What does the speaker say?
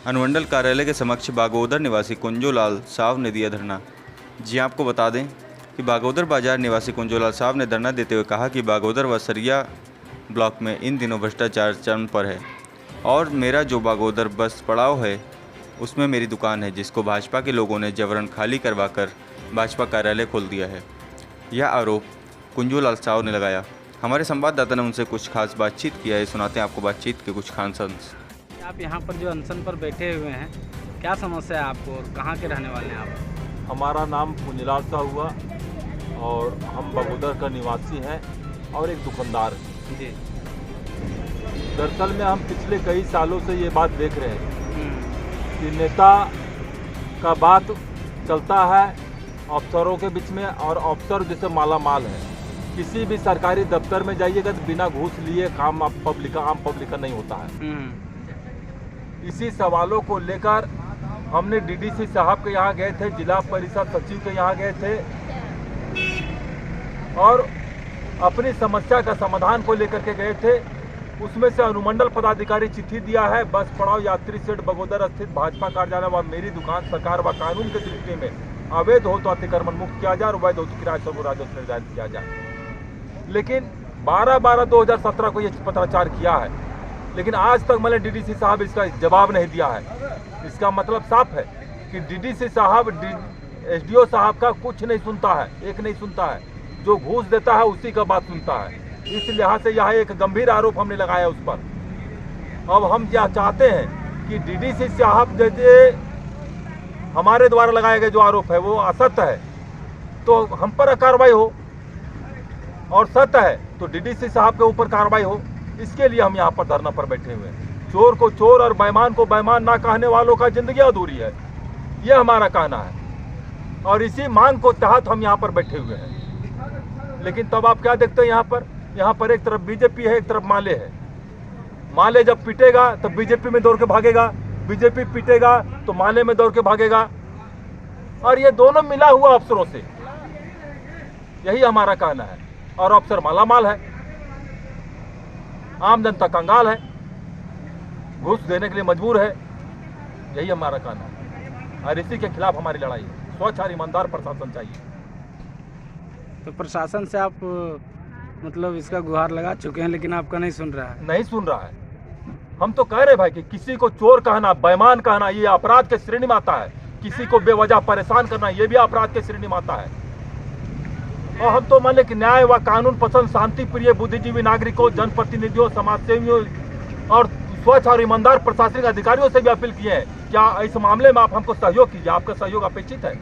अनुमंडल कार्यालय के समक्ष बागोदर निवासी कुंजोलाल साव ने दिया धरना। जी आपको बता दें कि बागोदर बाजार निवासी कुंजोलाल साव ने धरना देते हुए कहा कि बागोदर व सरिया ब्लॉक में इन दिनों भ्रष्टाचार चरम पर है और मेरा जो बागोदर बस पड़ाव है उसमें मेरी दुकान है, जिसको भाजपा के लोगों ने जबरन खाली करवाकर भाजपा कार्यालय खोल दिया है। यह आरोप कुंजोलाल साव ने लगाया। हमारे संवाददाता ने उनसे कुछ खास बातचीत किया है, सुनाते हैं आपको बातचीत के कुछ खास अंश। आप यहाँ पर जो अनशन पर बैठे हुए हैं, क्या समस्या है आपको और कहाँ के रहने वाले हैं आप? हमारा नाम कुंजलाल साहब हुआ और हम बागोदर का निवासी हैं और एक दुकानदार हैं। जी। दरअसल में हम पिछले कई सालों से ये बात देख रहे हैं कि नेता का बात चलता है अफसरों के बीच में और अफसर जैसे माला माल है। किसी भी सरकारी दफ्तर में जाइएगा तो बिना घूस लिए काम आम पब्लिक का नहीं होता है। इसी सवालों को लेकर हमने डीडीसी साहब के यहाँ गए थे, जिला परिषद सचिव के यहाँ गए थे और अपनी समस्या का समाधान को लेकर के गए थे। उसमें से अनुमंडल पदाधिकारी चिट्ठी दिया है, बस पड़ाव यात्री शेड बागोदर स्थित भाजपा कार्यालय व मेरी दुकान सरकार व कानून के दृष्टि में अवैध हो तो अतिक्रमण मुक्त किया जाए और वैध हो तो किराए स्वरूप राजस्व निर्धारित किया जाए। लेकिन 12/12/2017 को ये पत्राचार किया है, लेकिन आज तक मैंने डीडीसी साहब इसका जवाब नहीं दिया है। इसका मतलब साफ है कि डीडीसी साहब एसडीओ साहब का कुछ नहीं सुनता है, एक नहीं सुनता है, जो घूस देता है उसी का बात सुनता है। इस लिहाज से यह एक गंभीर आरोप हमने लगाया उस पर। अब हम यह चाहते हैं कि डीडीसी साहब जैसे हमारे द्वारा लगाए गए जो आरोप है वो असत्य है तो हम पर कार्रवाई हो, और सत्य है तो डीडीसी साहब के ऊपर कार्रवाई हो। इसके लिए हम यहाँ पर धरना पर बैठे हुए हैं। चोर को चोर और बेईमान को बेईमान ना कहने वालों का जिंदगी अधूरी है, ये हमारा कहना है और इसी मांग को तहत हम यहाँ पर बैठे हुए हैं। लेकिन तब आप क्या देखते हैं, यहाँ पर एक तरफ बीजेपी है, एक तरफ माले है। माले जब पिटेगा तब बीजेपी में दौड़ के भागेगा, बीजेपी पिटेगा तो माले में दौड़ के भागेगा, और ये दोनों मिला हुआ अफसरों से, यही हमारा कहना है। और अफसर मालामाल है, आम जनता कंगाल है, घूस देने के लिए मजबूर है, यही हमारा कहना है और इसी के खिलाफ हमारी लड़ाई है। स्वच्छ और ईमानदार प्रशासन चाहिए। तो प्रशासन से आप मतलब इसका गुहार लगा चुके हैं, लेकिन आपका नहीं सुन रहा है? नहीं सुन रहा है। हम तो कह रहे भाई कि किसी को चोर कहना, बेईमान कहना ये अपराध के श्रेणी में आता है। किसी को बेवजह परेशान करना ये भी अपराध के श्रेणी में आता है। और हम तो मान लें कि न्याय व कानून पसंद, शांति प्रिय, बुद्धिजीवी नागरिकों, जनप्रतिनिधियों, समाजसेवियों और स्वच्छ और ईमानदार प्रशासनिक अधिकारियों से भी अपील किए हैं, क्या इस मामले में आप हमको सहयोग कीजिए, आपका सहयोग अपेक्षित है।